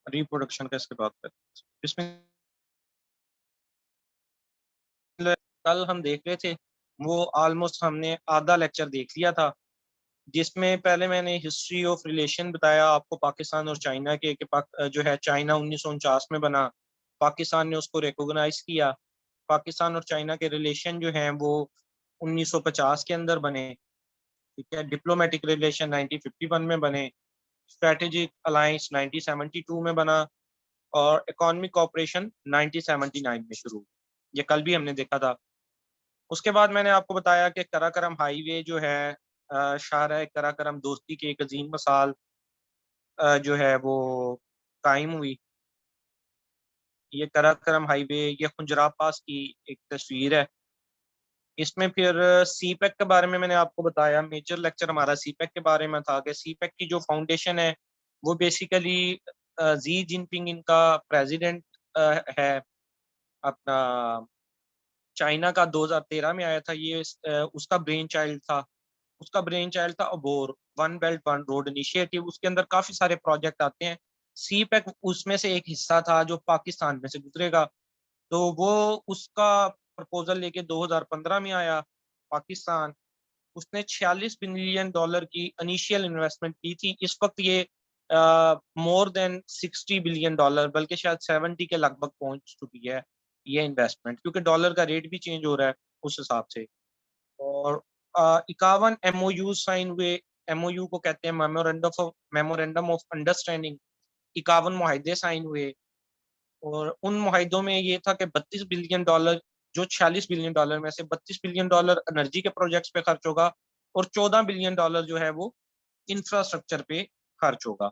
Reproduction का इसके बात करते हैं। इसमें कल हम देख रहे थे, वो ऑलमोस्ट हमने आधा लेक्चर देख लिया था, जिसमें पहले मैंने हिस्ट्री ऑफ रिलेशन बताया आपको पाकिस्तान और चाइना के कि जो है चाइना 1949 में बना, पाकिस्तान ने उसको रिकॉग्नाइज किया। पाकिस्तान और चाइना के रिलेशन जो हैं वो 1950 के अंदर बने, ठीक है। डिप्लोमेटिक रिलेशन 1951 में बने, स्ट्रेटेजिक अलायंस 1972 में बना, और इकोनॉमिक कॉपरेशन 1979 में शुरू। ये कल भी हमने देखा था। उसके बाद मैंने आपको बताया कि कराकरम हाईवे जो है, शाहराह कराकरम दोस्ती की एक अजीम मिसाल जो है वो कायम हुई। ये कराकरम हाईवे, ये खुंजराब पास की एक तस्वीर है। इसमें फिर सी पैक के बारे में मैंने आपको बताया, मेजर लेक्चर हमारा सी पैक के बारे में था कि सी पैक की जो फाउंडेशन है वो बेसिकली जी जिनपिंग इनका प्रेसिडेंट है अपना, चाइना का 2013 में आया था ये। उसका ब्रेन चाइल्ड था, उसका ब्रेन चाइल्ड था अबोर, one belt one road initiative. उसके अंदर काफी सारे प्रोजेक्ट आते हैं, सी पैक उसमें से एक हिस्सा था जो पाकिस्तान में से गुजरेगा। तो वो उसका प्रपोजल लेके 2015 में आया पाकिस्तान। उसने 46 बिलियन डॉलर की इनिशियल इन्वेस्टमेंट की थी। इस वक्त ये मोर देन 60 बिलियन डॉलर, बल्कि शायद 70 के लगभग पहुंच चुकी है ये इन्वेस्टमेंट, क्योंकि डॉलर का रेट भी चेंज हो रहा है उस हिसाब से। और 51 एमओयू साइन हुए। एमओयू को कहते हैं मेमोरेंडम ऑफ अंडरस्टैंडिंग। 51 मुआहदे साइन हुए, और उन मुआहदों में ये था कि 32 बिलियन डॉलर, जो 46 बिलियन डॉलर में से 32 बिलियन डॉलर एनर्जी के प्रोजेक्ट्स पे खर्च होगा, और 14 बिलियन डॉलर जो है वो इंफ्रास्ट्रक्चर पे खर्च होगा।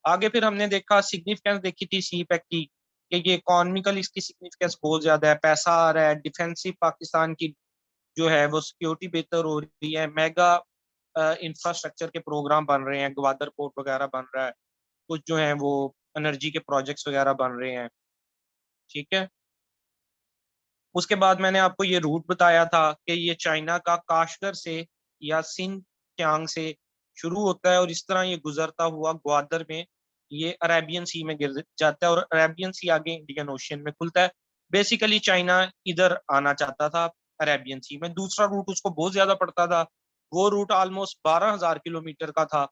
आगे फिर हमने देखा, सिग्निफिकेंस देखी थी सी पैक की, कि ये इकोनॉमिकल इसकी सिग्निफिकेंस बहुत ज्यादा है, पैसा आ रहा है, डिफेंसिव पाकिस्तान की जो है वो सिक्योरिटी बेहतर हो रही है, मेगा इंफ्रास्ट्रक्चर के प्रोग्राम बन रहे हैं, ग्वादर पोर्ट वगैरह बन रहा है, कुछ जो है वो एनर्जी के प्रोजेक्ट्स वगैरह बन रहे हैं, ठीक है। उसके बाद मैंने आपको ये रूट बताया था कि ये चाइना का काशगर से या सिंचांग से शुरू होता है, और इस तरह ये गुजरता हुआ ग्वादर में ये अरेबियन सी में गिर जाता है, और अरेबियन सी आगे इंडियन ओशियन में खुलता है। बेसिकली चाइना इधर आना चाहता था अरेबियन सी में। दूसरा रूट उसको बहुत ज्यादा पड़ता था, वो रूट ऑलमोस्ट 12,000 किलोमीटर का था।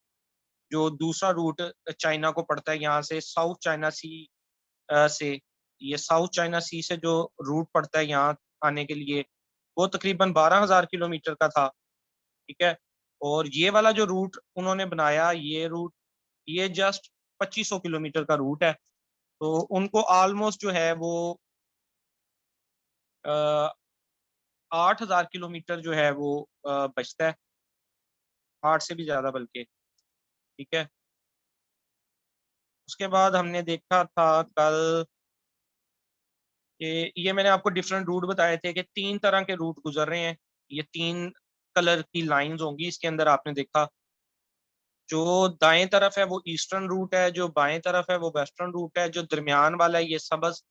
जो दूसरा रूट चाइना को पड़ता है यहाँ से साउथ चाइना सी से, ये साउथ चाइना सी से जो रूट पड़ता है यहाँ आने के लिए, वो तकरीबन 12,000 किलोमीटर का था, ठीक है। और ये वाला जो रूट उन्होंने बनाया, ये रूट ये जस्ट 2500 किलोमीटर का रूट है। तो उनको ऑलमोस्ट जो है वो 8,000 किलोमीटर जो है वो बचता है, 8 से भी ज्यादा बल्कि, ठीक है। उसके बाद हमने देखा था कल कि ये मैंने आपको डिफरेंट रूट बताए थे कि 3 तरह के रूट गुजर रहे हैं। ये 3 कलर की लाइंस होंगी इसके अंदर, आपने देखा। जो दाएं तरफ है वो ईस्टर्न रूट है, जो बाएं तरफ है वो वेस्टर्न रूट है, जो दरमियान वाला है ये सबस,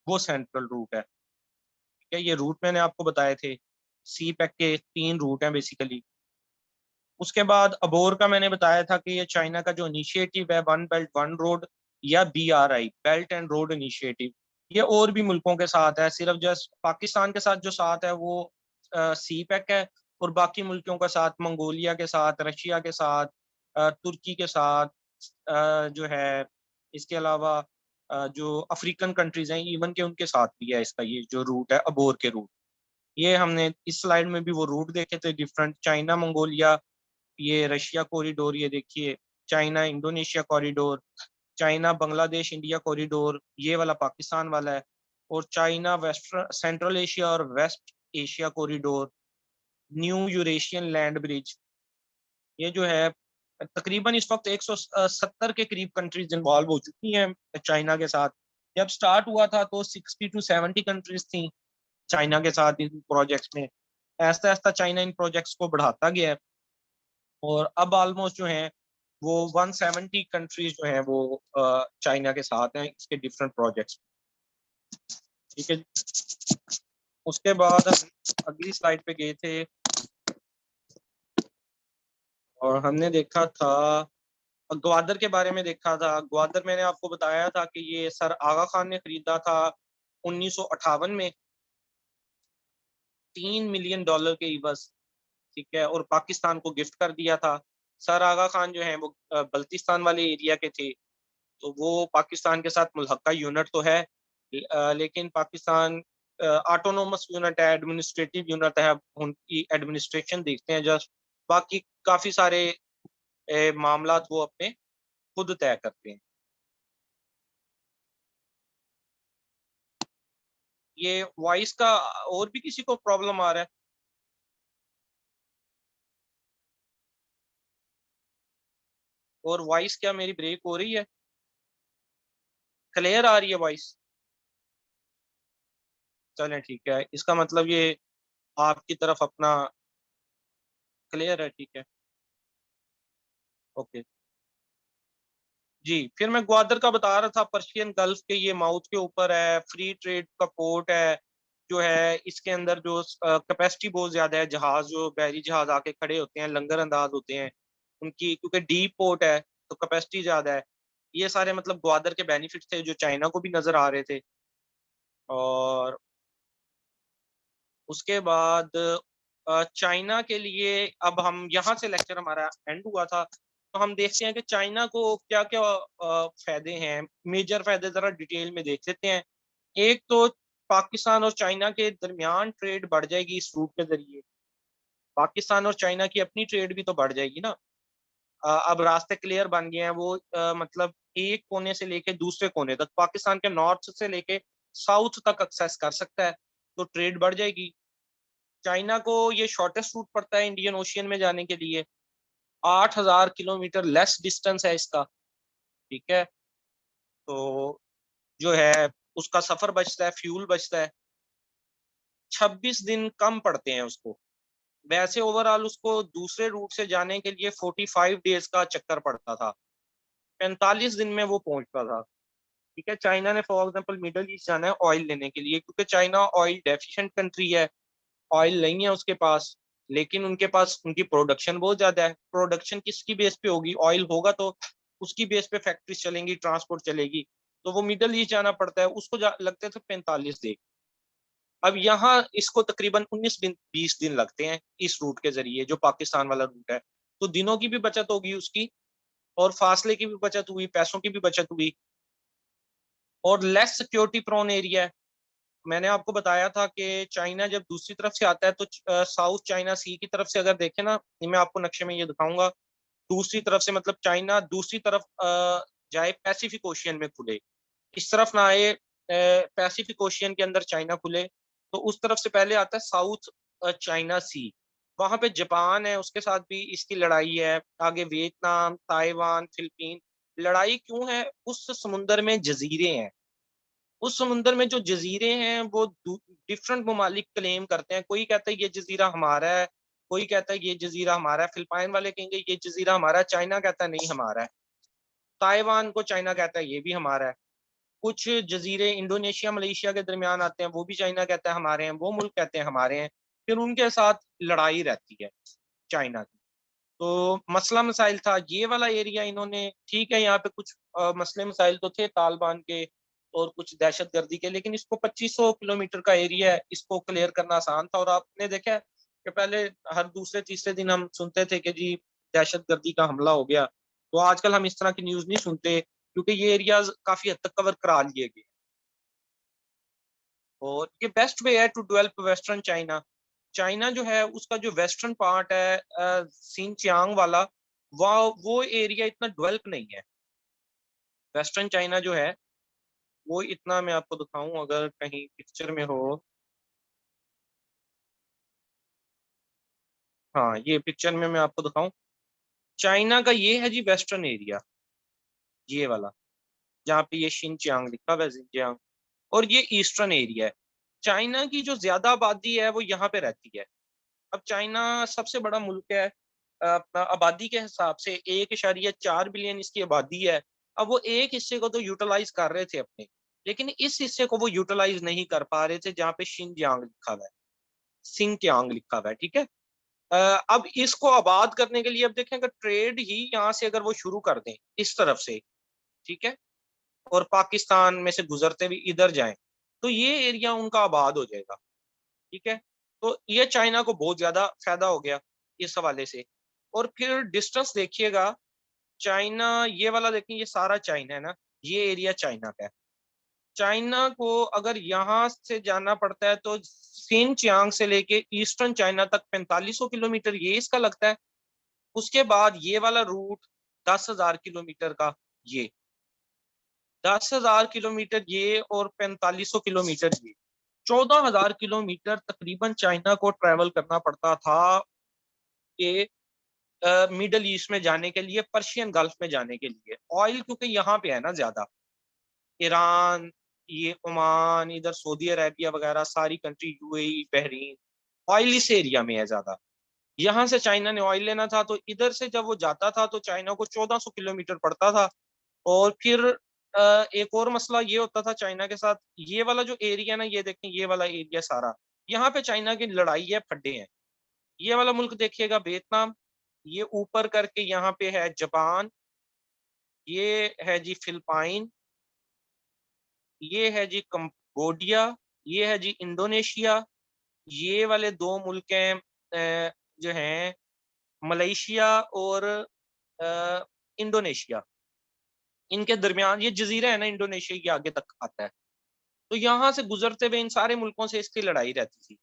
वो सेंट्रल रूट है, ठीक है। ये रूट मैंने आपको बताए थे, सी पैक के 3 रूट हैं बेसिकली। उसके बाद अबोर का मैंने बताया था कि ये चाइना का जो इनिशिएटिव है, वन बेल्ट वन रोड, या BRI, belt and road initiative, ये और भी मुल्कों के साथ है। सिर्फ जस्ट पाकिस्तान के साथ जो साथ है वो सी पैक है, और बाकी मुल्कों के साथ, मंगोलिया के साथ, रशिया के साथ, तुर्की के साथ, जो है इसके अलावा जो अफ्रीकन कंट्रीज हैं इवन के, उनके साथ भी है इसका ये जो रूट है अबोर के रूट। ये हमने इस स्लाइड में भी वो रूट देखे थे डिफरेंट, चाइना मंगोलिया, ये रशिया कॉरिडोर, ये देखिए China Indonesia corridor, China Bangladesh India corridor, ये वाला पाकिस्तान वाला है, और चाइना वेस्ट सेंट्रल एशिया और west Asia corridor, new Eurasian land bridge. ये जो है तकरीबन इस वक्त 170 के करीब कंट्रीज इन्वॉल्व हो चुकी हैं चाइना के साथ। जब स्टार्ट हुआ था तो 60 to 70 कंट्रीज थी चाइना के साथ इन प्रोजेक्ट्स में। ऐसा ऐसा चाइना इन प्रोजेक्ट्स को बढ़ाता गया है, और अब ऑलमोस्ट जो है वो 170 कंट्रीज जो है वो चाइना के साथ हैं इसके डिफरेंट प्रोजेक्ट्स, ठीक है। उसके बाद हम अगली स्लाइड पे गए थे, और हमने देखा था ग्वादर के बारे में देखा था। ग्वादर मैंने आपको बताया था कि ये सर आगा खान ने खरीदा था 1958 में, $3 मिलियन के इवज, ठीक है, और पाकिस्तान को गिफ्ट कर दिया था। सर आगा खान जो है वो बल्तिस्तान वाले एरिया के थे, तो वो पाकिस्तान के साथ मुल्हका यूनिट तो है, लेकिन पाकिस्तान ऑटोनोमस यूनिट है, एडमिनिस्ट्रेटिव यूनिट है, उनकी एडमिनिस्ट्रेशन देखते हैं जस्ट, बाकी काफी सारे मामलात वो अपने खुद तय करते हैं। ये वॉइस का और भी किसी को प्रॉब्लम आ रहा है? और वॉइस क्या मेरी ब्रेक हो रही है? क्लियर आ रही है वॉइस? चलें ठीक है, इसका मतलब ये आपकी तरफ अपना क्लियर है, ठीक है, ओके। जी, फिर मैं ग्वादर का बता रहा था, पर्शियन गल्फ के ये माउथ के ऊपर है, फ्री ट्रेड का पोर्ट है जो है, इसके अंदर जो कैपेसिटी बहुत ज्यादा है, जहाज जो बहरी जहाज आके खड़े होते हैं, लंगर अंदाज होते हैं उनकी, क्योंकि डीप पोर्ट है तो कैपेसिटी ज्यादा है। ये सारे मतलब ग्वादर के बेनिफिट्स थे जो चाइना को भी नजर आ रहे थे। और उसके बाद चाइना के लिए, अब हम यहाँ से लेक्चर हमारा एंड हुआ था, तो हम देखते हैं कि चाइना को क्या क्या फायदे हैं, मेजर फायदे जरा डिटेल में देख लेते हैं। एक तो पाकिस्तान और चाइना के दरमियान ट्रेड बढ़ जाएगी इस रूट के जरिए। पाकिस्तान और चाइना की अपनी ट्रेड भी तो बढ़ जाएगी ना। अब रास्ते क्लियर बन गए हैं, वो मतलब एक कोने से लेके दूसरे कोने तक, पाकिस्तान के नॉर्थ से लेके साउथ तक एक्सेस कर सकता है, तो ट्रेड बढ़ जाएगी। चाइना को ये शॉर्टेस्ट रूट पड़ता है इंडियन ओशियन में जाने के लिए, 8,000 किलोमीटर लेस डिस्टेंस है इसका, ठीक है। तो जो है उसका सफर बचता है, फ्यूल बचता है, 26 दिन कम पड़ते हैं उसको। वैसे ओवरऑल उसको दूसरे रूट से जाने के लिए 45 डेज का चक्कर पड़ता था, 45 दिन में वो पहुंचता था, ठीक है। चाइना ने फॉर एग्जाम्पल मिडल ईस्ट जाना है ऑयल लेने के लिए, क्योंकि चाइना ऑयल डेफिशिएंट कंट्री है, ऑयल नहीं है उसके पास, लेकिन उनके पास उनकी प्रोडक्शन बहुत ज्यादा है। प्रोडक्शन किसकी बेस पे होगी? ऑयल होगा तो उसकी बेस पे फैक्ट्रीज चलेंगी, ट्रांसपोर्ट चलेगी, तो वो मिडल ईस्ट जाना पड़ता है, उसको लगते थे 45 दिन। अब यहाँ इसको तकरीबन 19 20 दिन लगते हैं इस रूट के जरिए, जो पाकिस्तान वाला रूट है। तो दिनों की भी बचत होगी उसकी, और फासले की भी बचत हुई, पैसों की भी बचत हुई, और लेस सिक्योरिटी प्रोन एरिया है। मैंने आपको बताया था कि चाइना जब दूसरी तरफ से आता है तो साउथ चाइना सी की तरफ से अगर देखें ना, ये मैं आपको नक्शे में ये दिखाऊंगा, दूसरी तरफ से मतलब चाइना दूसरी तरफ जाए, पैसिफिक ओशियन में खुले, इस तरफ ना आए, पैसिफिक ओशियन के अंदर चाइना खुले, तो उस तरफ से पहले आता है साउथ चाइना सी। वहां पे जापान है, उसके साथ भी इसकी लड़ाई है, आगे वियतनाम, ताइवान, फिलीपीन। लड़ाई क्यों है? उस समुंदर में जजीरे हैं, उस समुंदर में जो जजीरे हैं वो डिफरेंट ममालिक क्लेम करते हैं, कोई कहता है ये जजीरा हमारा है, कोई कहता है ये जजीरा हमारा है, फिलिपाइन वाले कहेंगे ये जजीरा हमारा है, चाइना कहता है नहीं हमारा है, ताइवान को चाइना कहता है ये भी हमारा है। कुछ जजीरे इंडोनेशिया मलेशिया के दरमियान आते हैं, वो भी चाइना कहता है हमारे हैं, वो मुल्क कहते हैं हमारे हैं, फिर उनके साथ लड़ाई रहती है चाइना की। तो मसला मसाइल था ये वाला एरिया, इन्होंने ठीक है यहाँ पे कुछ मसले मसाइल तो थे तालिबान के और कुछ दहशत गर्दी के, लेकिन इसको 2500 किलोमीटर का एरिया है, इसको क्लियर करना आसान था। और आपने देखा है कि पहले हर दूसरे तीसरे दिन हम सुनते थे कि जी दहशत गर्दी का हमला हो गया, तो आजकल हम इस तरह की न्यूज नहीं सुनते, क्योंकि ये एरियाज काफी हद तक कवर करा लिए गए। और ये बेस्ट वे है to develop western China. China जो है उसका जो वेस्टर्न पार्ट है सिंचियांग वाला, वो एरिया इतना डेवलप नहीं है। वेस्टर्न चाइना जो है वो इतना, मैं आपको दिखाऊं अगर कहीं पिक्चर में हो, हाँ ये पिक्चर में मैं आपको दिखाऊं, चाइना का ये है जी वेस्टर्न एरिया, ये वाला जहाँ पे ये शिनचियांग लिखा हुआ है, जिनजियांग। और ये ईस्टर्न एरिया है। चाइना की जो ज्यादा आबादी है वो यहाँ पे रहती है। अब चाइना सबसे बड़ा मुल्क है, अपना आबादी के हिसाब से 1.4 बिलियन इसकी आबादी है। अब वो एक हिस्से को तो यूटिलाइज कर रहे थे अपने, लेकिन इस हिस्से को वो यूटिलाइज नहीं कर पा रहे थे जहाँ पे शिनजियांग लिखा हुआ है, सिंगकियांग लिखा हुआ है, ठीक है। अब इसको आबाद करने के लिए अब देखें अगर ट्रेड ही यहाँ से अगर वो शुरू कर दें इस तरफ से, ठीक है, और पाकिस्तान में से गुजरते हुए इधर जाएं, तो ये एरिया उनका आबाद हो जाएगा। ठीक है, तो ये चाइना को बहुत ज्यादा फायदा हो गया इस हवाले से। और फिर डिस्टेंस देखिएगा, चाइना ये वाला देखें, ये सारा चाइना है ना, ये एरिया चाइना का है। चाइना को अगर यहाँ से जाना पड़ता है तो सिनचियांग से लेके ईस्टर्न चाइना तक 4500 किलोमीटर ये इसका लगता है। उसके बाद ये वाला रूट 10,000 किलोमीटर का, ये 10,000 किलोमीटर ये, और 4500 किलोमीटर ये, 14,000 किलोमीटर तकरीबन चाइना को ट्रेवल करना पड़ता था कि मिडल ईस्ट में जाने के लिए, पर्शियन गल्फ में जाने के लिए। ऑयल क्योंकि यहाँ पे है ना ज्यादा, ईरान, ये ओमान, इधर सऊदी अरेबिया वगैरह सारी कंट्री, यूएई, बहरीन, ऑयल इस एरिया में है ज्यादा। यहाँ से चाइना ने ऑयल लेना था तो इधर से जब वो जाता था तो चाइना को 1400 किलोमीटर पड़ता था। और फिर एक और मसला ये होता था चाइना के साथ, ये वाला जो एरिया ना, ये देखें ये वाला एरिया सारा, यहाँ पे चाइना की लड़ाई है, फड्डे हैं। ये वाला मुल्क देखिएगा वियतनाम, ये ऊपर करके यहाँ पे है जापान, ये है जी फिलिपाइन, ये है जी कंबोडिया, ये है जी इंडोनेशिया, ये वाले दो मुल्क हैं जो हैं मलेशिया और इंडोनेशिया। इनके दरमियान ये जजीरा है ना, इंडोनेशिया के आगे तक आता है। तो यहाँ से गुजरते हुए इन सारे मुल्कों से इसकी लड़ाई रहती थी।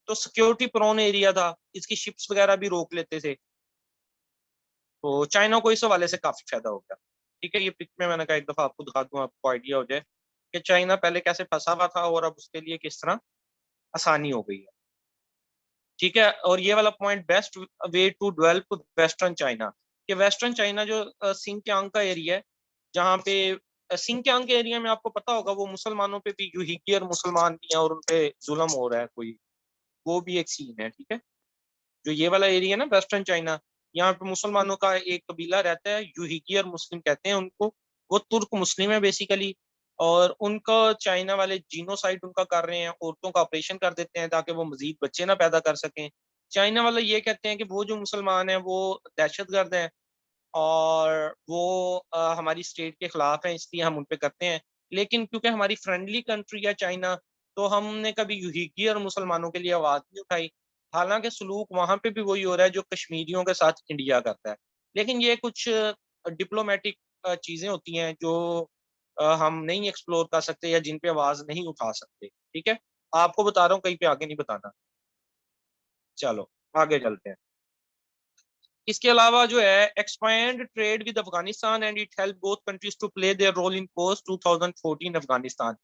तो सिक्योरिटी प्रोन एरिया था, इसकी शिप्स वगैरह भी रोक लेते थे। तो चाइना को इस हवाले से काफी फायदा हो गया। ठीक है, ये पिक में मैंने कहा एक दफा आपको दिखा दूं, आपको आइडिया हो जाए कि चाइना पहले कैसे फंसा हुआ था और अब उसके लिए किस तरह आसानी हो गई है। ठीक है, और ये वाला point, best way to develop western China, कि वेस्टर्न चाइना जो सिंकियांग का एरिया है, जहाँ पे सिंकियांग के एरिया में आपको पता होगा वो मुसलमानों पे भी यूहिगियर मुसलमान भी हैं और उन पे जुल्म हो रहा है कोई, वो भी एक सीन है। ठीक है, जो ये वाला एरिया है ना वेस्टर्न चाइना, यहाँ पे मुसलमानों का एक कबीला रहता है, यूहिगियर मुस्लिम कहते हैं उनको। वो तुर्क मुस्लिम है बेसिकली, और उनका चाइना वाले जीनोसाइड उनका कर रहे हैं, औरतों का ऑपरेशन कर देते हैं ताकि वो मजीद बच्चे ना पैदा कर सकें। चाइना वाले ये कहते हैं कि वो जो मुसलमान हैं वो दहशतगर्द हैं, और वो हमारी स्टेट के खिलाफ हैं, इसलिए हम उन पे करते हैं। लेकिन क्योंकि हमारी फ्रेंडली कंट्री है चाइना, तो हमने कभी यूहिगी और मुसलमानों के लिए आवाज नहीं उठाई। हालांकि सलूक वहां पे भी वही हो रहा है जो कश्मीरियों के साथ इंडिया करता है। लेकिन ये कुछ डिप्लोमेटिक चीजें होती हैं जो हम नहीं एक्सप्लोर कर सकते या जिन पे आवाज नहीं उठा सकते। ठीक है, आपको बता रहा हूँ, कहीं पे आगे नहीं बताना। चलो आगे चलते हैं। इसके अलावा जो है, expand trade with Afghanistan and it help both countries to play their role in post 2014 Afghanistan.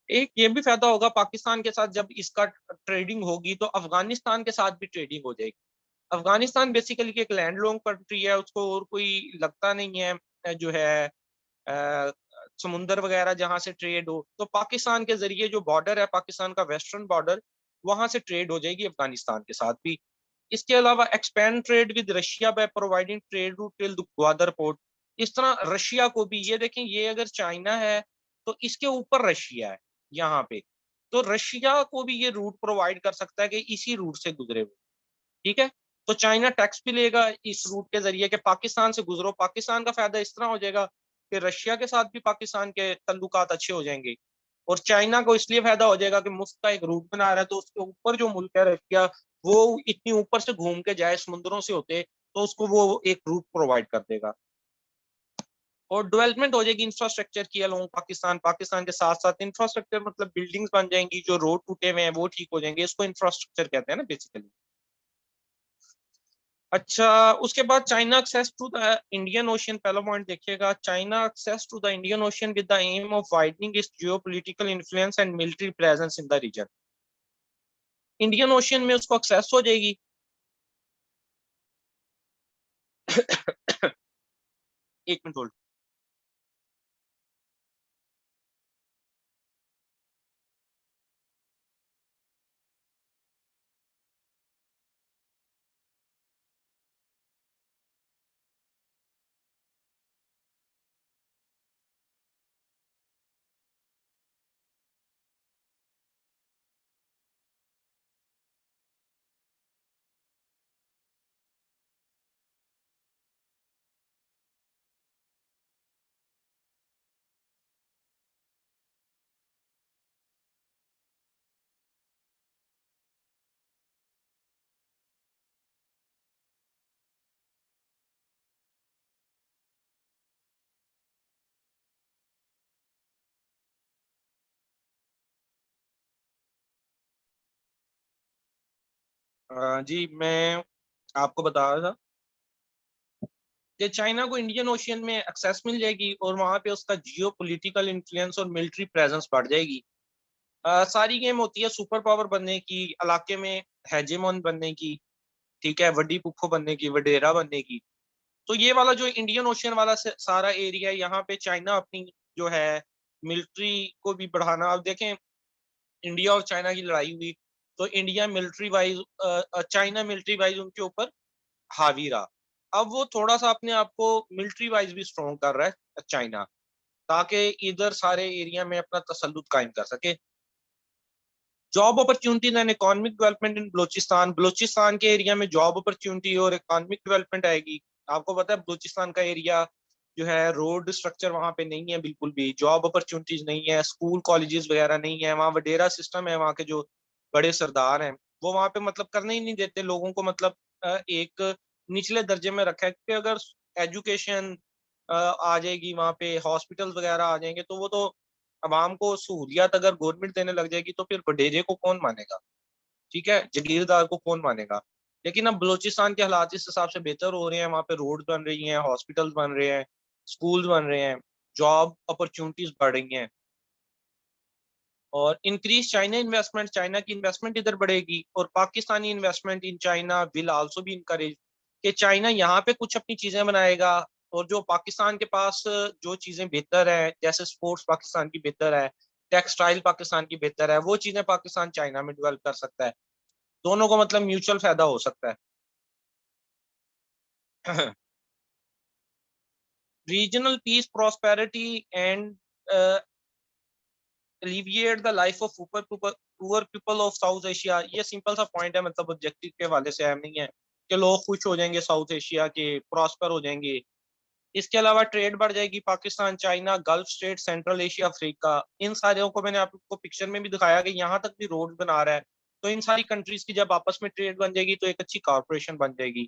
एक ये भी फायदा होगा पाकिस्तान के साथ, जब इसका ट्रेडिंग होगी तो अफगानिस्तान के साथ भी ट्रेडिंग हो जाएगी। अफगानिस्तान बेसिकली एक लैंडलॉन्ग कंट्री है, उसको और कोई लगता नहीं है जो है अ, समुंदर वगैरह जहां से ट्रेड हो। तो पाकिस्तान के जरिए जो बॉर्डर है, पाकिस्तान का वेस्टर्न बॉर्डर, वहां से ट्रेड हो जाएगी अफगानिस्तान के साथ भी। इसके अलावा expand trade with Russia by providing trade route till Gwadar port. इस तरह रशिया को भी, ये देखें ये अगर चाइना है तो इसके ऊपर रशिया है यहाँ पे, तो रशिया को भी ये रूट प्रोवाइड कर सकता है कि इसी रूट से गुजरे वो। ठीक है, तो चाइना टैक्स भी लेगा इस रूट के जरिए कि पाकिस्तान से गुजरो। पाकिस्तान का फायदा इस तरह हो जाएगा कि रशिया के साथ भी पाकिस्तान के तल्लुकात अच्छे हो जाएंगे, और चाइना को इसलिए फायदा हो जाएगा कि मुफ्त का एक रूट बना रहा है, तो उसके ऊपर जो मुल्क है रशिया, वो इतनी ऊपर से घूम के जाए समुद्रों से होते, तो उसको वो एक रूट प्रोवाइड कर देगा। और डेवलपमेंट हो जाएगी इंफ्रास्ट्रक्चर की अलोंग पाकिस्तान। पाकिस्तान के साथ साथ इंफ्रास्ट्रक्चर मतलब बिल्डिंग्स बन जाएंगी, जो रोड टूटे हुए हैं वो ठीक हो जाएंगे, इसको इंफ्रास्ट्रक्चर कहते हैं ना बेसिकली। अच्छा, उसके बाद China access to the Indian Ocean, पहला पॉइंट देखिएगा, China access to the Indian Ocean with the aim of widening its geopolitical influence and military presence in the region. Indian Ocean में उसको एक्सेस हो जाएगी। एक मिनट होल्ड। जी, मैं आपको बता रहा था कि चाइना को इंडियन ओशियन में एक्सेस मिल जाएगी और वहाँ पे उसका जियोपॉलिटिकल इन्फ्लुएंस और मिलिट्री प्रेजेंस बढ़ जाएगी। सारी गेम होती है सुपर पावर बनने की, इलाके में हेजेमोन बनने की, ठीक है, वड्डी पुप्पो बनने की, वडेरा बनने की। तो ये वाला जो इंडियन ओशियन वाला सारा एरिया है, यहाँ पे चाइना अपनी जो है मिलिट्री को भी बढ़ाना। अब देखें, इंडिया और चाइना की लड़ाई हुई, तो India military wise, China military wise उनके ऊपर हावी रहा। अब वो थोड़ा-सा अपने आप को मिलिट्री वाइज़ भी स्ट्रॉन्ग कर रहा है चाइना, ताकि इधर सारे एरिया में अपना तसल्लुत कायम कर सके। Job opportunities and economic development in Balochistan, Balochistan के एरिया में जॉब अपॉर्च्युनिटी और इकोनॉमिक डेवलपमेंट आएगी। आपको पता है बलूचिस्तान का एरिया जो है, रोड स्ट्रक्चर वहाँ पे नहीं है बिल्कुल भी, जॉब अपॉर्च्युनिटीज़ नहीं है, स्कूल कॉलेजेस वगैरह नहीं है, वहाँ वडेरा सिस्टम है, वहाँ के जो बड़े सरदार हैं, वो वहाँ पे मतलब करने ही नहीं देते लोगों को, मतलब एक निचले दर्जे में रखा है, क्योंकि अगर एजुकेशन आ जाएगी वहाँ पे, हॉस्पिटल्स वगैरह आ जाएँगे, तो वो तो अवाम को सहूलियत अगर गवर्नमेंट देने लग जाएगी, तो फिर वडेरे को कौन मानेगा, ठीक है? जागीरदार को कौन मानेगा? लेकिन अब बलूचिस्तान के हालात इस हिसाब से बेहतर हो रहे हैं, वहाँ पे रोड्स बन रही हैं, हॉस्पिटल्स बन रहे हैं, स्कूल्स बन रहे हैं, जॉब अपॉर्च्युनिटीज़ बढ़ रही हैं और इंक्रीज़ चाइना इन्वेस्टमेंट, चाइना की इन्वेस्टमेंट इधर बढ़ेगी और Pakistani investment in China will also be encourage, कि चाइना यहाँ पे कुछ अपनी चीज़ें बनाएगा और जो पाकिस्तान के पास जो चीज़ें बेहतर हैं, जैसे स्पोर्ट्स पाकिस्तान की बेहतर है, टेक्सटाइल पाकिस्तान की बेहतर है, वो चीज़ें पाकिस्तान चाइना में डेवलप कर सकता है। दोनों को मतलब म्यूचुअल फ़ायदा हो सकता है। Regional piece, prosperity and a, alleviate the life of poor people of south Asia, ये सिंपल सा पॉइंट है, मतलब ऑब्जेक्टिव के हवाले से अहम नहीं है कि लोग खुश हो जाएंगे, साउथ एशिया के प्रॉस्पर हो जाएंगे। इसके अलावा ट्रेड बढ़ जाएगी, Pakistan, China, Gulf state, Central Asia, Africa, इन सारों को मैंने आपको पिक्चर में भी दिखाया कि यहाँ तक भी रोड बना रहा है। तो इन सारी कंट्रीज की जब आपस में ट्रेड बन जाएगी, तो एक अच्छी कॉर्पोरेशन बन जाएगी।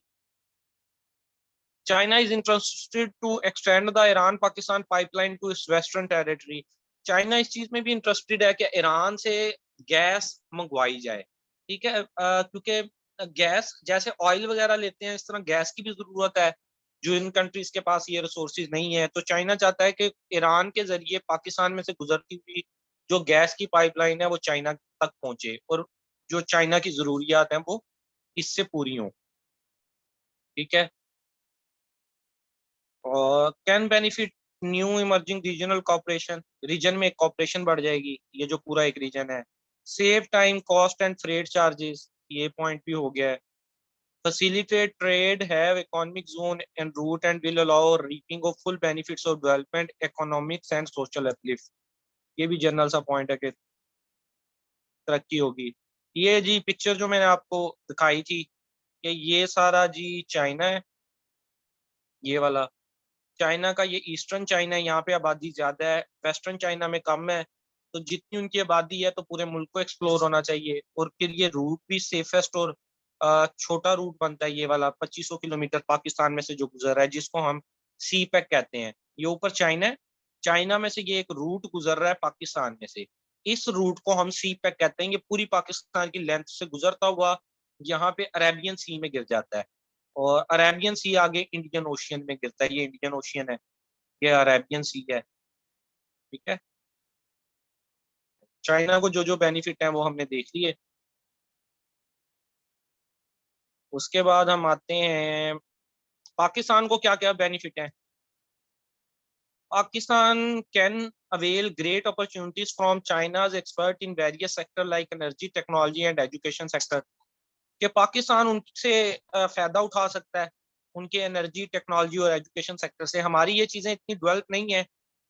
China is interested to extend the Iran Pakistan pipeline to its western territory, China इस चीज में भी इंटरेस्टेड है कि ईरान से गैस मंगवाई जाए, ठीक है, क्योंकि गैस जैसे ऑयल वगैरह लेते हैं, इस तरह गैस की भी जरूरत है, जो इन कंट्रीज के पास ये रिसोर्सेज नहीं है। तो चाइना चाहता है कि ईरान के जरिए पाकिस्तान में से गुजरती हुई जो गैस की पाइपलाइन है वो चाइना तक पहुंचे और जो चाइना की जरूरियात हैं वो इससे पूरी हों, ठीक है। और can benefit new emerging regional cooperation, region में कॉपरेशन बढ़ जाएगी, ये जो पूरा एक रीजन है। Save time, cost and freight charges, ये पॉइंट भी हो गया है। Facilitate trade, have economic zone and route and will allow reaping of full benefits of development, economics and social uplift, ये भी जनरल सा पॉइंट है कि तरक्की होगी। ये जी पिक्चर जो मैंने आपको दिखाई थी कि ये सारा जी चाइना है, ये वाला चाइना का, ये ईस्टर्न चाइना है, यहाँ पे आबादी ज्यादा है, वेस्टर्न चाइना में कम है। तो जितनी उनकी आबादी है, तो पूरे मुल्क को एक्सप्लोर होना चाहिए और फिर ये रूट भी सेफेस्ट और छोटा रूट बनता है, ये वाला 2500 किलोमीटर पाकिस्तान में से जो गुजर रहा है, जिसको हम सी पैक कहते हैं। ये ऊपर चाइना है, चाइना में से ये एक रूट गुजर रहा है पाकिस्तान में से, इस रूट को हम सी पैक कहते हैं। ये पूरी पाकिस्तान की लेंथ से गुजरता हुआ यहाँ पे अरेबियन सी में गिर जाता है और अरेबियन सी आगे इंडियन ओशियन में गिरता है, ये इंडियन ओशियन है, ये अरेबियन सी है, ठीक है। चाइना को जो जो बेनिफिट है वो हमने देख लिए। उसके बाद हम आते हैं पाकिस्तान को क्या क्या बेनिफिट है। Pakistan can avail great opportunities from China's expert in various sector like energy, technology and education sector, कि पाकिस्तान उनसे फायदा उठा सकता है, उनके एनर्जी, टेक्नोलॉजी और एजुकेशन सेक्टर से। हमारी ये चीजें इतनी डेवलप नहीं है,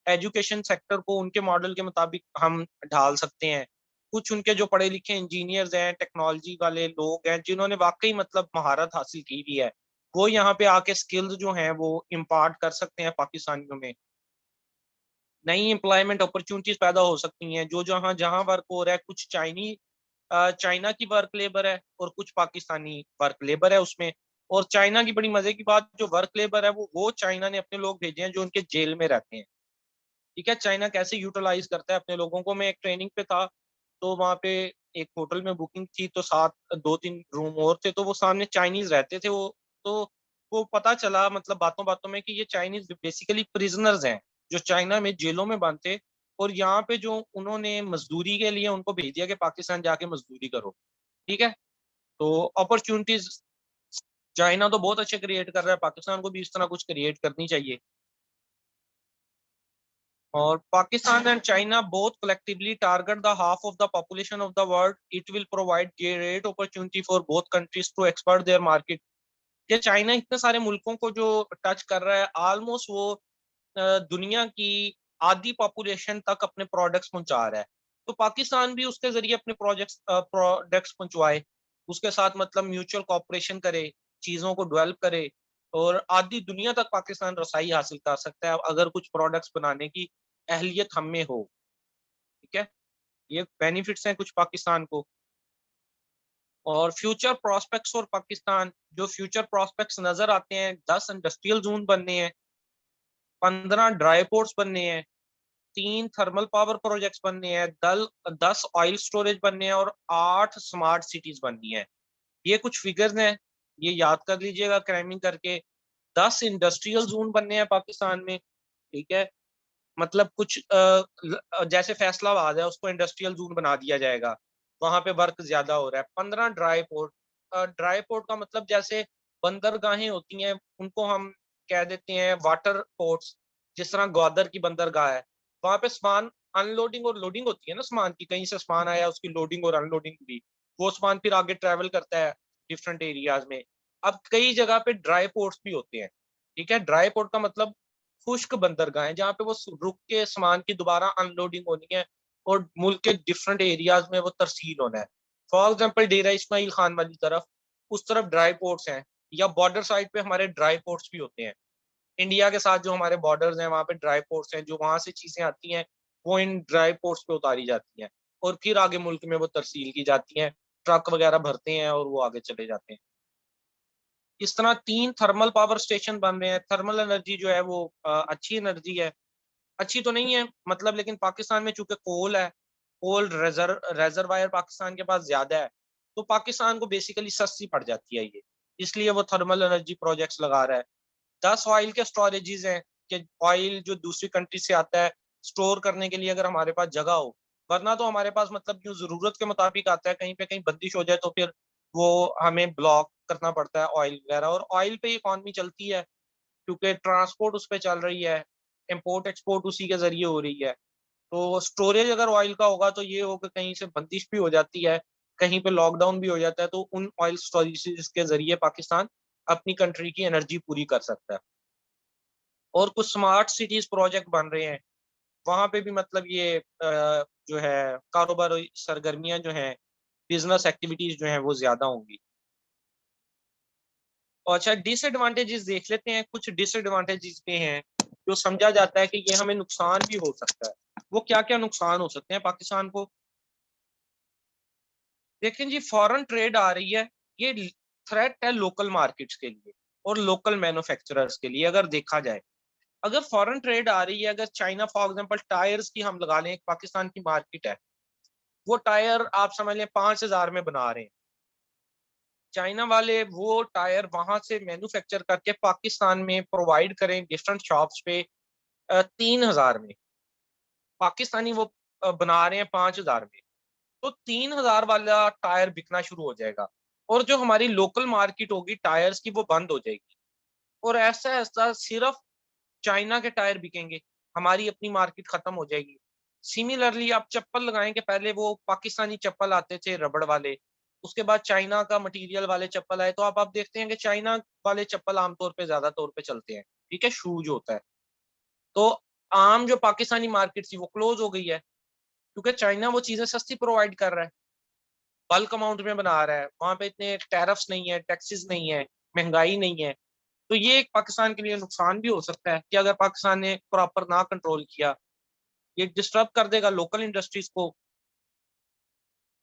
एजुकेशन सेक्टर को उनके मॉडल के मुताबिक हम ढाल सकते हैं। कुछ उनके जो पढ़े लिखे इंजीनियर्स हैं, टेक्नोलॉजी वाले लोग हैं, जिन्होंने वाकई मतलब महारत हासिल की हुई है, वो यहाँ पे आके स्किल्स जो हैं वो इम्पार्ट कर सकते हैं पाकिस्तानियों में। नई एम्प्लॉयमेंट अपॉर्चुनिटीज पैदा हो सकती हैं, जो जहाँ जहाँ वर्क हो रहा है, कुछ चाइना की वर्क लेबर है और कुछ पाकिस्तानी वर्क लेबर है उसमें। और चाइना की बड़ी मजे की बात, जो वर्क लेबर है वो चाइना ने अपने लोग भेजे हैं जो उनके जेल में रहते हैं, ठीक है। चाइना कैसे यूटिलाइज करता है अपने लोगों को, मैं एक ट्रेनिंग पे था, तो वहाँ पे एक होटल में बुकिंग थी, तो साथ 2-3 रूम और थे, तो वो सामने चाइनीज़ रहते थे वो। तो वो पता चला मतलब बातों-बातों में कि ये चाइनीज़ बेसिकली प्रिज़नर्स हैं, जो चाइना में जेलों में बंद थे, और यहाँ पे जो उन्होंने मज़दूरी के लिए उनको भेज दिया कि पाकिस्तान जाके मज़दूरी करो, ठीक है? तो अपॉर्च्युनिटीज़ चाइना तो बहुत अच्छे क्रिएट कर रहा है, पाकिस्तान को भी इस तरह कुछ क्रिएट करनी चाहिए। और Pakistan and China both collectively target the half of the population of the world. It will provide great opportunity for both countries to expand their market. कि चाइना इतने सारे मुल्कों को जो टच कर रहा है, ऑलमोस्ट वो दुनिया की आधी पॉपुलेशन तक अपने प्रोडक्ट्स पहुंचा रहा है। तो पाकिस्तान भी उसके जरिए अपने प्रोडक्ट्स पहुंचवाए, उसके साथ मतलब म्यूचुअल कॉपरेशन करे, चीजों को डेवलप करे, और आधी दुनिया तक पाकिस्तान रसाई हासिल कर सकता है अगर कुछ प्रोडक्ट्स बनाने की अहलियत हम में हो। ठीक है, ये बेनिफिट्स हैं कुछ पाकिस्तान को। और फ्यूचर प्रोस्पेक्ट्स और पाकिस्तान, जो फ्यूचर प्रोस्पेक्ट्स नजर आते हैं, 10 इंडस्ट्रियल जोन बनने हैं, 15 ड्राई पोर्ट्स बनने हैं, 3 थर्मल पावर प्रोजेक्ट्स बनने हैं, 10 ऑयल स्टोरेज बनने हैं, और 8 स्मार्ट सिटीज बननी है। ये कुछ फिगर्स हैं, ये याद कर लीजिएगा क्रैमिंग करके। 10 इंडस्ट्रियल जोन बनने हैं पाकिस्तान में, ठीक है। मतलब कुछ जैसे फैसलाबाद है, उसको इंडस्ट्रियल जोन बना दिया जाएगा, वहां पे वर्क ज्यादा हो रहा है। 15 ड्राई पोर्ट, ड्राई पोर्ट का मतलब जैसे बंदरगाहें होती हैं, उनको हम कह देते हैं वाटर पोर्ट्स। जिस तरह ग्वादर की बंदरगाह है, वहां पे सामान अनलोडिंग और लोडिंग होती है ना, सामान की, कहीं से सामान आया उसकी लोडिंग और अनलोडिंग भी, वो सामान फिर आगे ट्रेवल करता है डिफरेंट एरियाज में। अब कई जगह पे ड्राई पोर्ट्स भी होते हैं, ठीक है। ड्राई पोर्ट का मतलब खुश्क बंदरगाह है, जहाँ पे वो रुक के सामान की दोबारा अनलोडिंग होनी है, और मुल्क के डिफरेंट एरियाज में वो तरसील होना है। फॉर एग्जाम्पल डेरा इस्माइल खान वाली तरफ, उस तरफ ड्राई पोर्ट्स हैं, या बॉर्डर साइड पे हमारे ड्राई पोर्ट्स भी होते हैं। इंडिया के साथ जो हमारे बॉर्डर्स हैं, वहाँ पे ड्राई पोर्ट्स हैं, जो वहां से चीजें आती हैं वो इन ड्राई पोर्ट्स पे उतारी जाती हैं, और फिर आगे मुल्क में वो तरसील की जाती हैं, ट्रक वगैरह भरते हैं और वो आगे चले जाते हैं। इस तरह 3 थर्मल पावर स्टेशन बन रहे हैं। थर्मल एनर्जी जो है वो अच्छी एनर्जी है, अच्छी तो नहीं है मतलब, लेकिन पाकिस्तान में चूंकि कोल है, कोल रेजरवायर पाकिस्तान के पास ज्यादा है, तो पाकिस्तान को बेसिकली सस्ती पड़ जाती है ये, इसलिए वो थर्मल एनर्जी प्रोजेक्ट्स लगा रहा है। 10 ऑयल के स्टोरेजेस हैं, कि ऑयल जो दूसरी कंट्री से आता है, स्टोर करने के लिए अगर हमारे पास जगह हो, वरना तो हमारे पास मतलब जो जरूरत के मुताबिक आता है, कहीं पे कहीं बंदिश हो जाए तो फिर वो हमें ब्लॉक करना पड़ता है ऑयल वगैरह, और ऑयल पे इकॉनमी चलती है क्योंकि ट्रांसपोर्ट उस पर चल रही है, इम्पोर्ट एक्सपोर्ट उसी के जरिए हो रही है। तो स्टोरेज अगर ऑयल का होगा तो ये होगा कहीं से बंदिश भी हो जाती है, कहीं पे लॉकडाउन भी हो जाता है, तो उन ऑयल स्टोरेज के जरिए पाकिस्तान अपनी कंट्री की एनर्जी पूरी कर सकता है। और कुछ स्मार्ट सिटीज प्रोजेक्ट बन रहे हैं, वहां पे भी मतलब ये जो है कारोबार सरगर्मियां जो हैं, बिजनेस एक्टिविटीज जो हैं वो ज्यादा होंगी। और अच्छा, डिसएडवांटेजेस देख लेते हैं। कुछ डिसएडवांटेजेस पे हैं जो समझा जाता है कि ये हमें नुकसान भी हो सकता है। वो क्या क्या नुकसान हो सकते हैं पाकिस्तान को? देखें जी, फॉरेन ट्रेड आ रही है, ये थ्रेट है लोकल मार्केट्स के लिए और लोकल मैन्युफैक्चरर्स के लिए। अगर देखा जाए, अगर फॉरेन ट्रेड आ रही है, अगर चाइना फॉर एग्जांपल टायर्स की हम लगा लें, एक पाकिस्तान की मार्केट है, वो टायर आप समझ लें 5,000 में बना रहे हैं, चाइना वाले वो टायर वहां से मैन्युफैक्चर करके पाकिस्तान में प्रोवाइड करें डिफरेंट शॉप्स पे 3,000 में, पाकिस्तानी वो बना रहे हैं 5,000 में, तो 3,000 वाला टायर बिकना शुरू हो जाएगा, और जो हमारी लोकल मार्केट होगी टायर्स की वो बंद हो जाएगी, और ऐसा ऐसा सिर्फ चाइना के टायर बिकेंगे, हमारी अपनी मार्केट खत्म हो जाएगी। सिमिलरली आप चप्पल लगाएं, कि पहले वो पाकिस्तानी चप्पल आते थे रबड़ वाले, उसके बाद चाइना का मटेरियल वाले चप्पल आए, तो आप देखते हैं कि चाइना वाले चप्पल आमतौर पे ज्यादा तौर पे चलते हैं, ठीक है, शूज होता है। तो आम जो पाकिस्तानी मार्केट थी वो क्लोज हो गई है, क्योंकि चाइना वो चीजें सस्ती प्रोवाइड कर रहा है, बल्क अमाउंट में बना रहा है, वहां पे इतने टैरिफ्स नहीं है, टैक्सेस नहीं है, महंगाई नहीं है। तो ये एक पाकिस्तान के लिए नुकसान भी हो सकता है कि अगर पाकिस्तान ने प्रॉपर ना कंट्रोल किया, ये डिस्टर्ब कर देगा लोकल इंडस्ट्रीज को।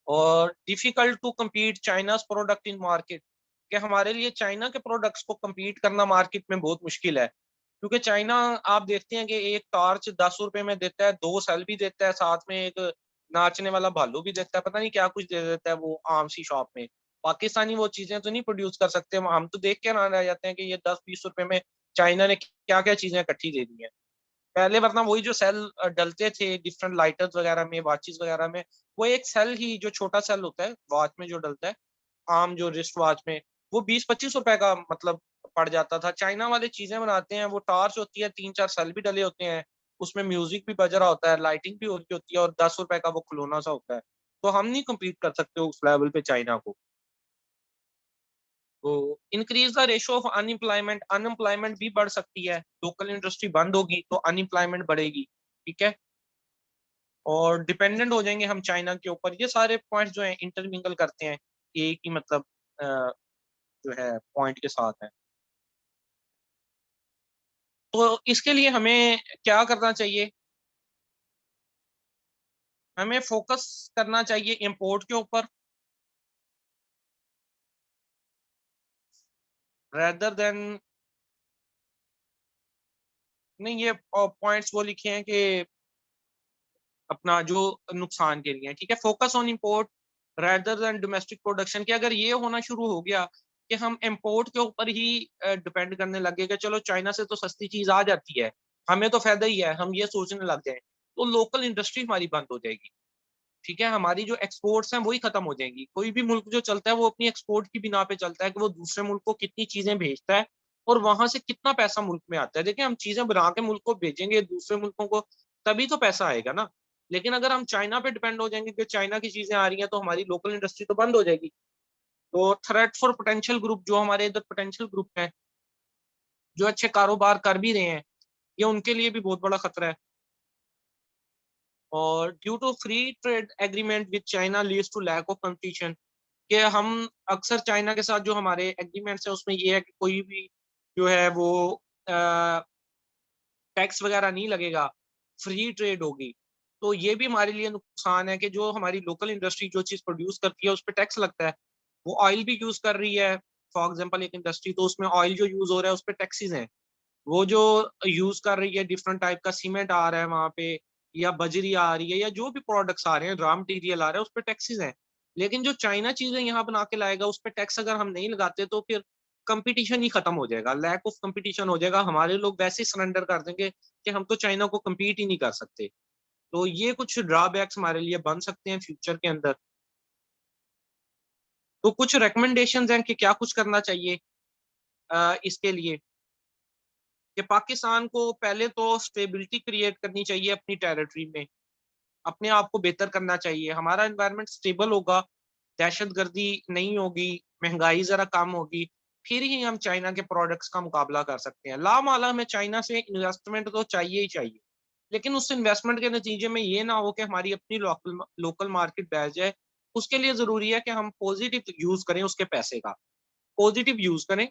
और difficult to compete China's product in market, कि हमारे लिए चाइना के प्रोडक्ट्स को कम्पीट करना मार्केट में बहुत मुश्किल है, क्योंकि चाइना आप देखते हैं कि एक टॉर्च 10 रुपए में देता है, 2 सेल भी देता है, साथ में एक नाचने वाला भालू भी देता है, पता नहीं क्या कुछ दे देता है वो आम सी शॉप में। पाकिस्तानी वो चीजें तो नहीं प्रोड्यूस कर सकते, हम तो देख के हैरान रह जाते हैं कि ये 10-20 रुपए में चाइना ने क्या क्या चीजें इकट्ठी दे दी हैं। पहले वरना वही जो सेल डलते थे डिफरेंट लाइटर्स वगैरह में, वॉचेस वगैरह में, वो एक सेल ही जो छोटा सेल होता है वॉच में जो डलता है, आम जो रिस्ट वॉच में, वो 20-25 रुपए का मतलब पड़ जाता था। चाइना वाले चीजें बनाते हैं, वो टॉर्च होती है, 3-4 सेल भी डले होते हैं, उसमें म्यूजिक भी बज रहा होता है, लाइटिंग भी हो रही होती है, और 10 रुपए का वो खिलौना सा होता है। तो हम नहीं कम्पीट कर सकते उस लेवल पे चाइना को। तो increase the ratio of unemployment, unemployment भी बढ़ सकती है, लोकल इंडस्ट्री बंद होगी तो अनएम्प्लॉयमेंट बढ़ेगी। ठीक है, और डिपेंडेंट हो जाएंगे हम चाइना के ऊपर। ये सारे पॉइंट्स जो है इंटरमिंगल करते हैं, एक ही मतलब अ, जो है पॉइंट के साथ है। तो इसके लिए हमें क्या करना चाहिए? हमें फोकस करना चाहिए इंपोर्ट के ऊपर, रेदर देन, नहीं ये पॉइंट्स वो लिखे हैं कि अपना जो नुकसान के लिए है। ठीक है, focus on import rather than domestic production, कि अगर ये होना शुरू हो गया कि हम इंपोर्ट के ऊपर ही डिपेंड करने लगे कि चलो चाइना से तो सस्ती चीज आ जाती है, हमें तो फायदा ही है, हम ये सोचने लग जाए, तो लोकल इंडस्ट्री हमारी बंद हो जाएगी। ठीक है, हमारी जो एक्सपोर्ट्स हैं वही खत्म हो जाएंगी। कोई भी मुल्क जो चलता है वो अपनी एक्सपोर्ट की बिना पे चलता है कि वो दूसरे मुल्क को कितनी चीजें भेजता है और वहां से कितना पैसा मुल्क में आता है। देखिए, हम चीजें बना के मुल्क को भेजेंगे दूसरे मुल्कों को, तभी तो पैसा आएगा ना। लेकिन अगर हम चाइना पे डिपेंड हो जाएंगे कि चाइना की चीजें आ रही हैं, तो हमारी लोकल इंडस्ट्री तो बंद हो जाएगी। तो थ्रेट फॉर पोटेंशियल ग्रुप, जो हमारे इधर पोटेंशियल ग्रुप है जो अच्छे कारोबार कर भी रहे हैं, ये उनके लिए भी बहुत बड़ा खतरा है। और due to free trade agreement with China leads to lack of competition, कि हम अक्सर चाइना के साथ जो हमारे एग्रीमेंट्स है उसमें ये है कि कोई भी जो है वो टैक्स वगैरह नहीं लगेगा, फ्री ट्रेड होगी। तो ये भी हमारे लिए नुकसान है कि जो हमारी लोकल इंडस्ट्री जो चीज प्रोड्यूस करती है उस पर टैक्स लगता है। वो ऑयल भी यूज कर रही है, फॉर एग्जाम्पल एक इंडस्ट्री, तो उसमें ऑयल जो यूज हो रहा है उस पर टैक्सेस हैं। वो जो यूज कर रही है डिफरेंट टाइप का सीमेंट आ रहा है वहां पे, या बजरी आ रही है, या जो भी प्रोडक्ट्स आ रहे हैं, रॉ मटेरियल आ रहा है, उस पर टैक्सेस हैं। लेकिन जो चाइना चीजें यहाँ बना के लाएगा उस पर टैक्स अगर हम नहीं लगाते तो फिर कंपटीशन ही खत्म हो जाएगा, लैक ऑफ कंपटीशन हो जाएगा, हमारे लोग वैसे ही सरेंडर कर देंगे कि हम तो चाइना को compete ही नहीं कर सकते। तो ये कुछ ड्रॉबैक्स हमारे लिए बन सकते हैं फ्यूचर के अंदर। तो कुछ रिकमेंडेशंस हैं कि क्या कुछ करना चाहिए इसके लिए, कि पाकिस्तान को पहले तो स्टेबिलिटी क्रिएट करनी चाहिए अपनी टेरिटरी में, अपने आप को बेहतर करना चाहिए। हमारा एनवायरनमेंट स्टेबल होगा, दहशतगर्दी नहीं होगी, महंगाई जरा कम होगी, फिर ही हम चाइना के प्रोडक्ट्स का मुकाबला कर सकते हैं। ला माला हमें चाइना से इन्वेस्टमेंट तो चाहिए ही चाहिए, लेकिन उस इन्वेस्टमेंट के नतीजे में ये ना हो कि हमारी अपनी लोकल लोकल मार्केट बह जाए। उसके लिए जरूरी है कि हम पॉजिटिव यूज करें उसके पैसे का, पॉजिटिव यूज करें।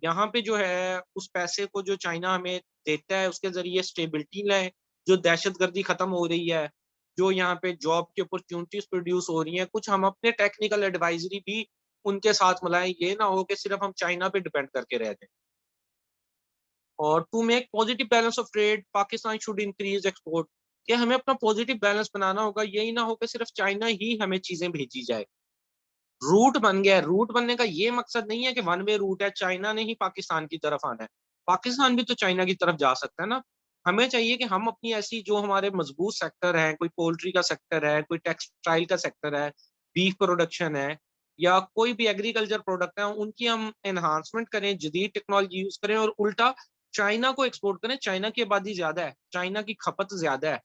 यहाँ पे जो है उस पैसे को जो चाइना हमें देता है उसके जरिए स्टेबिलिटी लाए, जो दहशतगर्दी खत्म हो रही है, जो यहाँ पे जॉब की अपॉर्चुनिटीज प्रोड्यूस हो रही हैं, कुछ हम अपने टेक्निकल एडवाइजरी भी उनके साथ मिलाएं। ये ना हो कि सिर्फ हम चाइना पे डिपेंड करके रह जाएं। और to make positive balance of trade Pakistan should increase export, कि हमें अपना पॉजिटिव बैलेंस बनाना होगा, यही ना हो कि सिर्फ चाइना ही हमें चीजें भेजी जाए। रूट बन गया है, रूट बनने का ये मकसद नहीं है कि वन वे रूट है, चाइना ने ही पाकिस्तान की तरफ आना है, पाकिस्तान भी तो चाइना की तरफ जा सकता है ना। हमें चाहिए कि हम अपनी ऐसी जो हमारे मजबूत सेक्टर हैं, कोई पोल्ट्री का सेक्टर है, कोई टेक्सटाइल का सेक्टर है, बीफ प्रोडक्शन है, या कोई भी एग्रीकल्चर प्रोडक्ट है, उनकी हम एनहांसमेंट करें, जदीद टेक्नोलॉजी यूज करें, और उल्टा चाइना को एक्सपोर्ट करें। चाइना की आबादी ज्यादा है, चाइना की खपत ज्यादा है,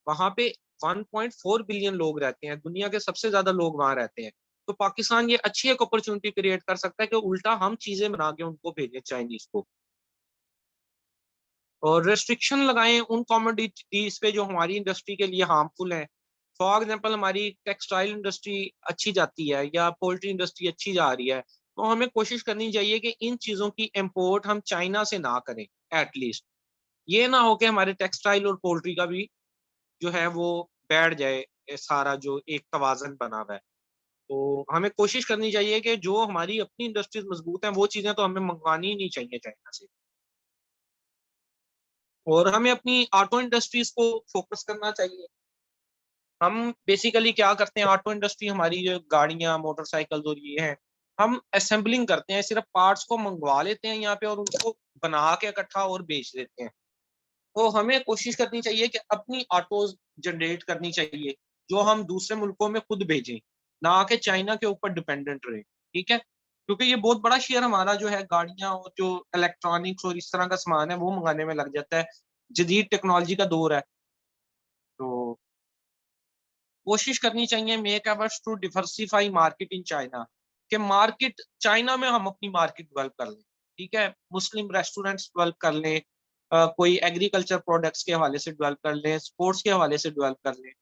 वहां पे 1.4 बिलियन लोग रहते हैं, दुनिया के सबसे ज्यादा लोग वहां रहते हैं। तो पाकिस्तान ये अच्छी एक अपॉर्चुनिटी क्रिएट कर सकता है कि उल्टा हम चीजें बना के उनको भेजें चाइनीज को, और रेस्ट्रिक्शन लगाएं उन कमोडिटीज पे जो हमारी इंडस्ट्री के लिए हार्मफुल है। फॉर एग्जाम्पल, हमारी टेक्सटाइल इंडस्ट्री अच्छी जाती है या पोल्ट्री इंडस्ट्री अच्छी जा रही है, तो हमें कोशिश करनी चाहिए कि इन चीजों की इम्पोर्ट हम चाइना से ना करें एटलीस्ट। ये ना हो कि हमारे टेक्सटाइल और पोल्ट्री का भी जो है वो बैठ जाए, ये सारा जो एक तवाज़न बना हुआ है। तो हमें कोशिश करनी चाहिए कि जो हमारी अपनी इंडस्ट्रीज मजबूत हैं वो चीजें तो हमें मंगवानी ही नहीं चाहिए चाइना से। और हमें अपनी ऑटो इंडस्ट्रीज को फोकस करना चाहिए। हम बेसिकली क्या करते हैं, ऑटो इंडस्ट्री हमारी जो गाड़ियां मोटरसाइकिल्स और ये हैं, हम असेंबलिंग करते हैं, सिर्फ पार्ट्स को मंगवा लेते हैं यहाँ पे और उनको बना के इकट्ठा और बेच देते हैं। तो हमें कोशिश करनी चाहिए कि अपनी ऑटोज जनरेट करनी चाहिए जो हम दूसरे मुल्कों में खुद भेजें, ना कि चाइना के ऊपर डिपेंडेंट रहे। ठीक है, क्योंकि ये बहुत बड़ा शेयर हमारा जो है गाड़ियां और जो इलेक्ट्रॉनिक्स और इस तरह का सामान है वो मंगाने में लग जाता है। जदीद टेक्नोलॉजी का दौर है, तो कोशिश करनी चाहिए make efforts to diversify market in China, कि मार्केट चाइना में हम अपनी मार्केट डेवलप कर लें। ठीक है, मुस्लिम रेस्टोरेंट्स डेवलप कर लें, कोई एग्रीकल्चर प्रोडक्ट्स के हवाले से डेवलप कर लें, स्पोर्ट्स के हवाले से डेवलप कर लें।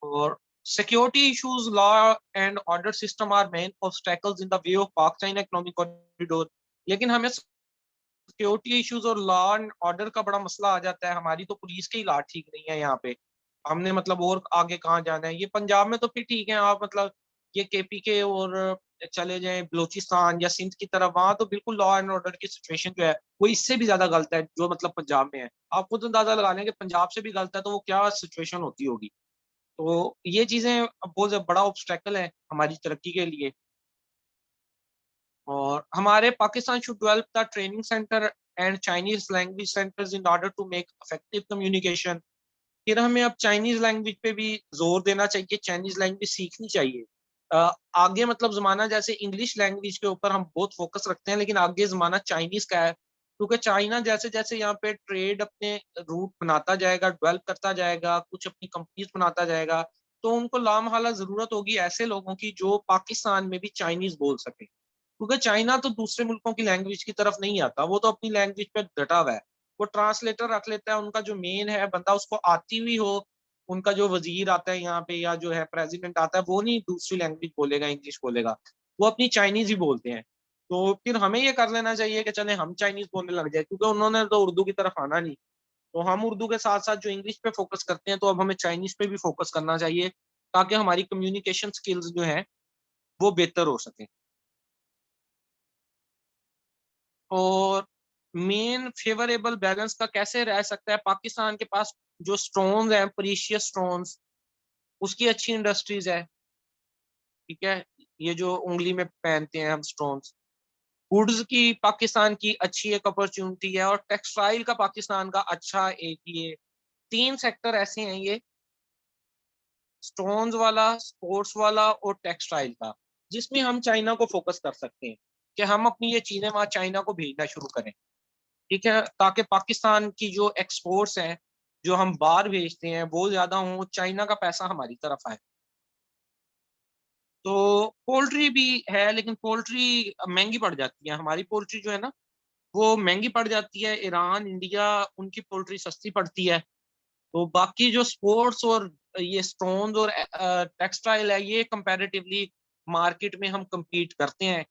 और security issues, law and order system are main obstacles in the way of Pak China economic corridor. लेकिन हमें सिक्योरिटी इश्यूज और लॉ एंड ऑर्डर का बड़ा मसला आ जाता है। हमारी तो पुलिस के ही हालात ठीक नहीं है यहाँ पे, हमने मतलब और आगे कहाँ जाना है। ये पंजाब में तो फिर ठीक है, आप मतलब ये केपी के और चले जाएं बलूचिस्तान या सिंध की तरफ, वहां तो बिल्कुल लॉ एंड ऑर्डर की सिचुएशन जो है वो इससे भी ज्यादा गलत है जो मतलब पंजाब में है। आप खुद अंदाजा लगा लें कि पंजाब से भी गलत है तो वो क्या सिचुएशन होती होगी। तो ये चीजें बहुत बड़ा ऑब्स्टेकल है हमारी तरक्की के लिए। और हमारे Pakistan should develop the training centre and Chinese language centres in order to make effective communication. फिर हमें अब चाइनीज लैंग्वेज पे भी जोर देना चाहिए, चाइनीज लैंग्वेज सीखनी चाहिए। आगे मतलब जमाना जैसे इंग्लिश लैंग्वेज के ऊपर हम बहुत फोकस रखते हैं, लेकिन आगे जमाना चाइनीज का है, क्योंकि चाइना जैसे जैसे यहाँ पे ट्रेड अपने रूट बनाता जाएगा, डेवलप करता जाएगा, कुछ अपनी कंपनीज बनाता जाएगा, तो उनको लामहला जरूरत होगी ऐसे लोगों की जो पाकिस्तान में भी चाइनीज बोल सके, क्योंकि चाइना तो दूसरे मुल्कों की लैंग्वेज की तरफ नहीं आता, वो तो अपनी लैंग्वेज पे डटा हुआ है। वो ट्रांसलेटर रख लेता है, उनका जो मेन है बंदा उसको आती हुई हो, उनका जो वजीर आता है यहाँ पे या जो है प्रेसिडेंट आता है वो नहीं दूसरी लैंग्वेज बोलेगा, इंग्लिश बोलेगा, वो अपनी चाइनीज ही बोलते हैं। तो फिर हमें ये कर लेना चाहिए कि चले हम चाइनीज बोलने लग जाए, क्योंकि उन्होंने तो उर्दू की तरफ आना नहीं। तो हम उर्दू के साथ साथ जो इंग्लिश पे फोकस करते हैं, तो अब हमें चाइनीज पे भी फोकस करना चाहिए, ताकि हमारी कम्युनिकेशन स्किल्स जो है वो बेहतर हो सके। और मेन फेवरेबल बैलेंस का कैसे रह सकता है, पाकिस्तान के पास जो स्टोन्स हैं, प्रीशियस स्टोन्स, उसकी अच्छी इंडस्ट्रीज है। ठीक है, ये जो उंगली में पहनते हैं हम स्टोन्स, वुड्स की पाकिस्तान की अच्छी एक अपॉर्चुनिटी है, और टेक्सटाइल का पाकिस्तान का अच्छा एक ये तीन सेक्टर ऐसे हैं ये, स्टोन्स वाला, स्पोर्ट्स वाला और टेक्सटाइल का, जिसमें हम चाइना को फोकस कर सकते हैं कि हम अपनी ये चीजें वहां चाइना को भेजना शुरू करें। ठीक है, ताकि पाकिस्तान की जो एक्सपोर्ट्स हैं जो हम बाहर भेजते हैं वो ज्यादा हों, चाइना का पैसा हमारी तरफ आए। तो पोल्ट्री भी है, लेकिन पोल्ट्री महंगी पड़ जाती है, हमारी पोल्ट्री जो है ना वो महंगी पड़ जाती है। ईरान, इंडिया, उनकी पोल्ट्री सस्ती पड़ती है। तो बाकी जो स्पोर्ट्स और ये स्टोन्स और टेक्सटाइल है, ये कंपैरेटिवली मार्केट में हम compete करते हैं।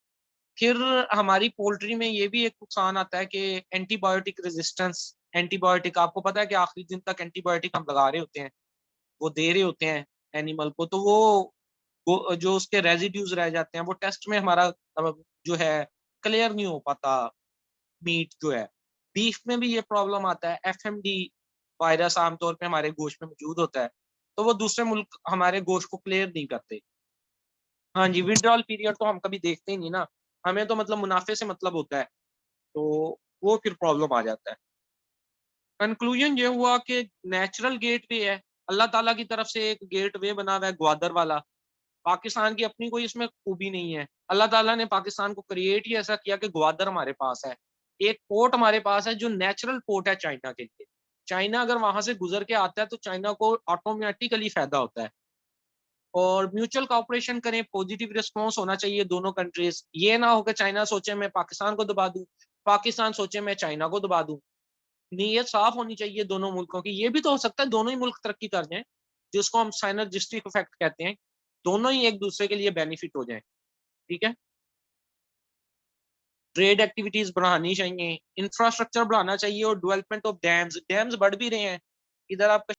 फिर हमारी पोल्ट्री में ये भी एक नुकसान आता है कि एंटीबायोटिक रेजिस्टेंस, एंटीबायोटिक आपको पता है कि आखिरी दिन तक एंटीबायोटिक हम लगा रहे होते हैं, वो दे रहे होते हैं एनिमल को, तो वो जो उसके रेजिड्यूज रह जाते हैं वो टेस्ट में हमारा जो है क्लियर नहीं हो पाता। मीट जो है, बीफ में भी ये प्रॉब्लम आता है, एफएमडी वायरस आमतौर पे हमारे गोश्त में मौजूद होता है, तो वो दूसरे मुल्क हमारे गोश्त को क्लियर नहीं करते। हाँ जी, विड्रॉल पीरियड तो हम कभी देखते ही नहीं ना, हमें तो मतलब मुनाफे से मतलब होता है, तो वो फिर प्रॉब्लम आ जाता है। कंक्लूजन ये हुआ कि नेचुरल गेट वे है, अल्लाह ताला की तरफ से एक गेट वे बना हुआ है ग्वादर वाला। पाकिस्तान की अपनी कोई इसमें खूबी नहीं है, अल्लाह ताला ने पाकिस्तान को क्रिएट ही ऐसा किया कि ग्वादर हमारे पास है, एक पोर्ट हमारे पास है जो नेचुरल पोर्ट है चाइना के लिए। चाइना अगर वहां से गुजर के आता है तो चाइना को ऑटोमेटिकली फायदा होता है। और म्यूचुअल कॉपरेशन करें, पॉजिटिव रिस्पॉन्स होना चाहिए दोनों कंट्रीज, ये ना हो कि चाइना सोचे मैं पाकिस्तान को दबा दूं, पाकिस्तान सोचे मैं चाइना को दबा दूं। नीयत साफ होनी चाहिए दोनों मुल्कों की। ये भी तो हो सकता है दोनों ही मुल्क तरक्की कर जाएं, जिसको हम साइनर्जिस्टिक इफेक्ट कहते हैं, दोनों ही एक दूसरे के लिए बेनिफिट हो जाए। ठीक है, ट्रेड एक्टिविटीज बढ़ानी चाहिए, इंफ्रास्ट्रक्चर बढ़ाना चाहिए, और डेवलपमेंट ऑफ डैम्स, डैम्स बढ़ भी रहे हैं। इधर आप